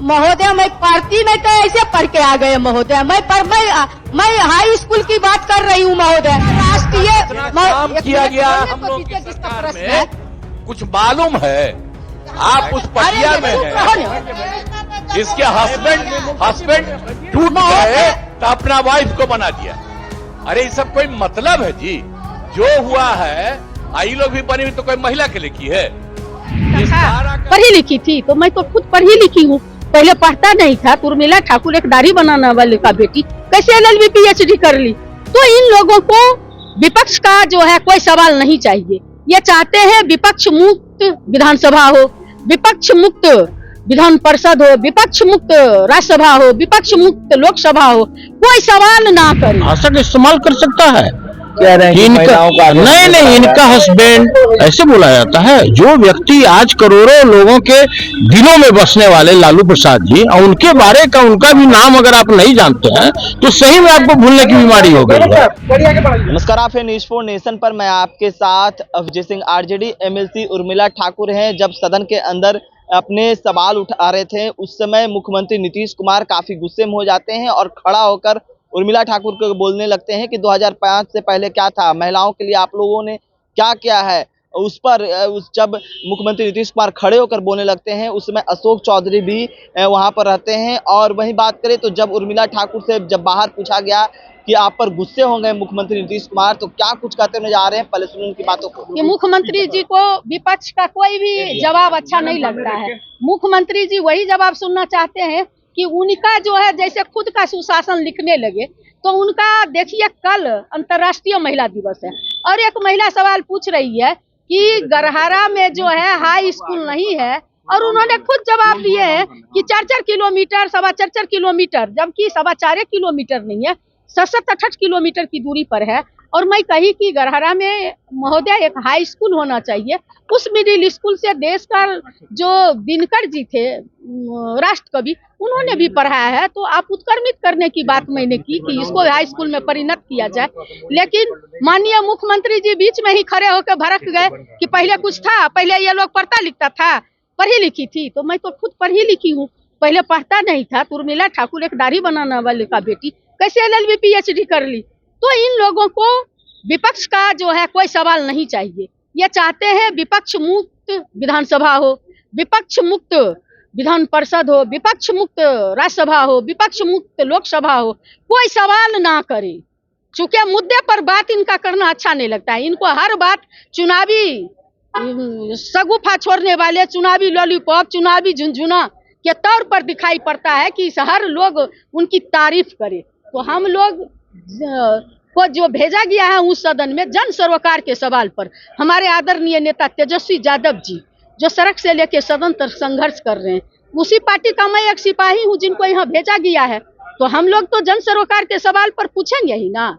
महोदय मैं पढ़ती नहीं तो ऐसे पढ़ के आ गए महोदय। मैं हाई स्कूल की बात कर रही हूँ महोदय। राष्ट्रीय काम किया गया हम लोग की सरकार में कुछ मालूम है? आप उस पटिया में हैं जिसके हस्बैंड टूट गए तो अपना वाइफ को बना दिया। अरे ये सब कोई मतलब है जी? जो हुआ है आई लोग भी बनी हुई तो कोई महिला के लिए की है? पढ़ी लिखी थी तो मैं तो खुद पढ़ी लिखी हूँ, पहले पढ़ता नहीं था। उर्मिला ठाकुर एक दाढ़ी बनाने वाले का बेटी कैसे LLB PhD कर ली? तो इन लोगों को विपक्ष का जो है कोई सवाल नहीं चाहिए। ये चाहते हैं विपक्ष मुक्त विधानसभा हो, विपक्ष मुक्त विधान परिषद हो, विपक्ष मुक्त राज्यसभा हो, विपक्ष मुक्त लोकसभा हो, कोई सवाल ना करे। भाषा का इस्तेमाल कर सकता है। कह रहे हैं नहीं, इनका हस्बैंड ऐसे बोला जाता है। जो व्यक्ति आज करोड़ों लोगों के दिलों में बसने वाले लालू प्रसाद जी, और उनके बारे का उनका भी नाम अगर आप नहीं जानते हैं तो सही में आपको भूलने की बीमारी हो गई है। नमस्कार, आप है न्यूज़ 4 नेशन पर। मैं आपके साथ अजय सिंह RJD MLC उर्मिला ठाकुर हैं। जब सदन के अंदर अपने सवाल उठा रहे थे उस समय मुख्यमंत्री नीतीश कुमार काफी गुस्से में हो जाते हैं और खड़ा होकर उर्मिला ठाकुर को बोलने लगते हैं कि 2005 से पहले क्या था, महिलाओं के लिए आप लोगों ने क्या किया है। उस पर जब मुख्यमंत्री नीतीश कुमार खड़े होकर बोलने लगते हैं उस समय अशोक चौधरी भी वहां पर रहते हैं। और वहीं बात करें तो जब उर्मिला ठाकुर से जब बाहर पूछा गया कि आप पर गुस्से होंगे मुख्यमंत्री नीतीश कुमार, तो क्या कुछ कहते नजर आ रहे हैं, पहले सुनिए उनकी बातों को। कि मुख्यमंत्री जी को विपक्ष का कोई भी जवाब अच्छा नहीं लगता है। मुख्यमंत्री जी वही जवाब सुनना चाहते हैं कि उनका जो है जैसे खुद का सुशासन लिखने लगे। तो उनका देखिए कल अंतर्राष्ट्रीय महिला दिवस है और एक महिला सवाल पूछ रही है कि गरहारा में जो है हाई स्कूल नहीं है, और उन्होंने खुद जवाब दिए हैं कि 4-4 किलोमीटर 4.25 किलोमीटर, जबकि 4.25 किलोमीटर नहीं है, 67-68 किलोमीटर की दूरी पर है। और मैं कही कि गरहरा में महोदय एक हाई स्कूल होना चाहिए। उस मिडिल स्कूल से देश का जो दिनकर जी थे राष्ट्रकवि, उन्होंने भी पढ़ाया है। तो आप उत्क्रमित करने की बात मैंने की कि इसको हाई स्कूल में परिणत किया जाए। लेकिन माननीय मुख्यमंत्री जी बीच में ही खड़े होकर भड़क गए कि पहले कुछ था, पहले ये लोग पढ़ता लिखता था, पढ़ी लिखी थी। तो मैं तो खुद पढ़ी लिखी हूँ, पहले पढ़ता नहीं था। उर्मिला ठाकुर एक दाढ़ी बनाने वाले का बेटी कैसे LLB PhD कर ली? तो इन लोगों को विपक्ष का जो है कोई सवाल नहीं चाहिए। ये चाहते हैं विपक्ष मुक्त विधानसभा हो, विपक्ष मुक्त विधान परिषद हो, विपक्ष मुक्त राज्यसभा हो, विपक्ष मुक्त लोकसभा हो, कोई सवाल ना करे। चूंकि मुद्दे पर बात इनका करना अच्छा नहीं लगता है। इनको हर बात चुनावी सगुफा छोड़ने वाले, चुनावी लॉलीपॉप, चुनावी झुनझुना के तौर पर दिखाई पड़ता है कि हर लोग उनकी तारीफ करे। तो हम लोग को जो भेजा गया है उस सदन में जन सरोकार के सवाल पर हमारे आदरणीय नेता तेजस्वी यादव जी जो सड़क से लेकर सदन तक संघर्ष कर रहे हैं, उसी पार्टी का मैं एक सिपाही हूं जिनको यहाँ भेजा गया है। तो हम लोग तो जन सरोकार के सवाल पर पूछेंगे ही ना।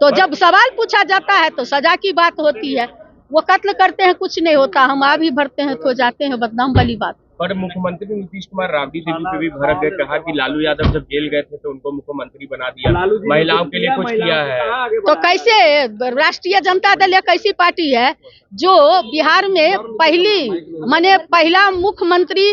तो जब सवाल पूछा जाता है तो सजा की बात होती है। वो कत्ल करते हैं कुछ नहीं होता, हम आ भी भरते हैं तो जाते हैं, बदनाम वाली बात। पर मुख्यमंत्री नीतीश कुमार राबड़ी देवी पे भी भड़क गए, कहा कि लालू यादव जब जेल गए थे तो उनको मुख्यमंत्री बना दिया, महिलाओं के लिए कुछ किया है। तो कैसे राष्ट्रीय जनता दल एक ऐसी पार्टी है जो बिहार में पहला मुख्यमंत्री,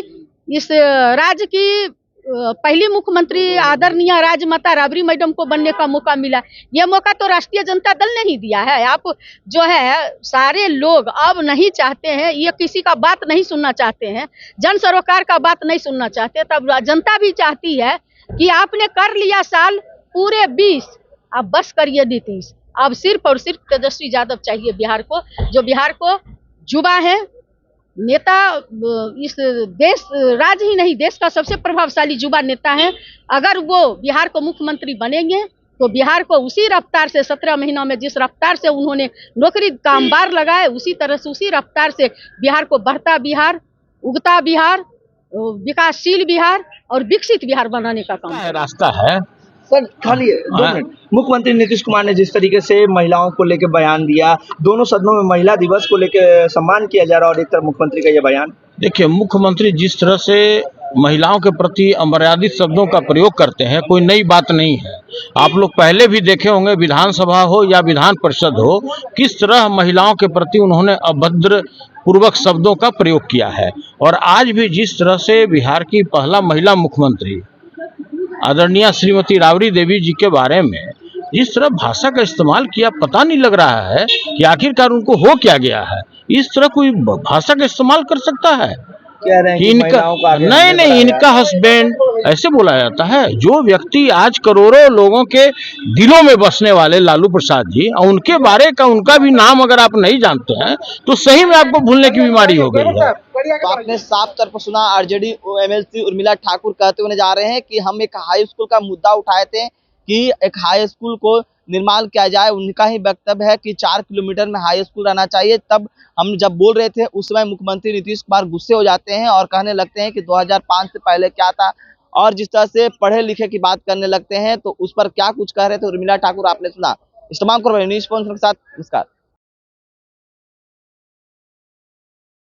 इस राज्य की पहली मुख्यमंत्री आदरणीय राजमाता राबड़ी मैडम को बनने का मौका मिला। यह मौका तो राष्ट्रीय जनता दल ने ही दिया है। आप जो है सारे लोग अब नहीं चाहते हैं, ये किसी का बात नहीं सुनना चाहते हैं, जन सरोकार का बात नहीं सुनना चाहते। तब जनता भी चाहती है कि आपने कर लिया साल पूरे 20, अब बस करिए नीतीश। अब सिर्फ और सिर्फ तेजस्वी यादव चाहिए बिहार को, जो बिहार को युवा है नेता, इस देश राज्य ही नहीं देश का सबसे प्रभावशाली युवा नेता है। अगर वो बिहार को मुख्यमंत्री बनेंगे तो बिहार को उसी रफ्तार से 17 महीनों में जिस रफ्तार से उन्होंने नौकरी कामगार लगाए, उसी तरह से उसी रफ्तार से बिहार को बढ़ता बिहार, उगता बिहार, विकासशील बिहार और विकसित बिहार बनाने का काम रास्ता है। सर खाली 2 मिनट, मुख्यमंत्री नीतीश कुमार ने जिस तरीके से महिलाओं को लेकर बयान दिया, दोनों सदनों में महिला दिवस को लेकर सम्मान किया जा रहा है और एक तरफ मुख्यमंत्री का ये बयान। देखिए, मुख्यमंत्री जिस तरह से महिलाओं के प्रति अमर्यादित शब्दों का प्रयोग करते हैं कोई नई बात नहीं है। आप लोग पहले भी देखे होंगे, विधानसभा हो या विधान परिषद हो, किस तरह महिलाओं के प्रति उन्होंने अभद्र पूर्वक शब्दों का प्रयोग किया है। और आज भी जिस तरह से बिहार की पहला महिला मुख्यमंत्री आदरणीय श्रीमती राबड़ी देवी जी के बारे में जिस तरह भाषा का इस्तेमाल किया, पता नहीं लग रहा है कि आखिरकार उनको हो क्या गया है। इस तरह कोई भाषा का इस्तेमाल कर सकता है? कह रहे हैं कि महिलाओं को आगे नहीं, इनका हस्बैंड ऐसे बोला जाता है। जो व्यक्ति आज करोड़ों लोगों के दिलों में बसने वाले लालू प्रसाद जी, और उनके बारे का उनका भी नाम अगर आप नहीं जानते हैं तो सही में आपको भूलने की बीमारी हो गई है। तो आपने साफ तौर पर सुना, आरजेडी एमएलसी उर्मिला ठाकुर कहते हुए जा रहे हैं कि हम एक हाई स्कूल का मुद्दा उठाए थे कि एक हाई स्कूल को निर्माण किया जाए। उनका ही वक्तव्य है कि 4 किलोमीटर में हाई स्कूल रहना चाहिए। तब हम जब बोल रहे थे उस समय मुख्यमंत्री नीतीश कुमार गुस्से हो जाते हैं और कहने लगते हैं कि 2005 से पहले क्या था, और जिस तरह से पढ़े लिखे की बात करने लगते हैं तो उस पर क्या कुछ कह रहे थे उर्मिला ठाकुर आपने सुना। इस तमाम को न्यूज़ के साथ नमस्कार।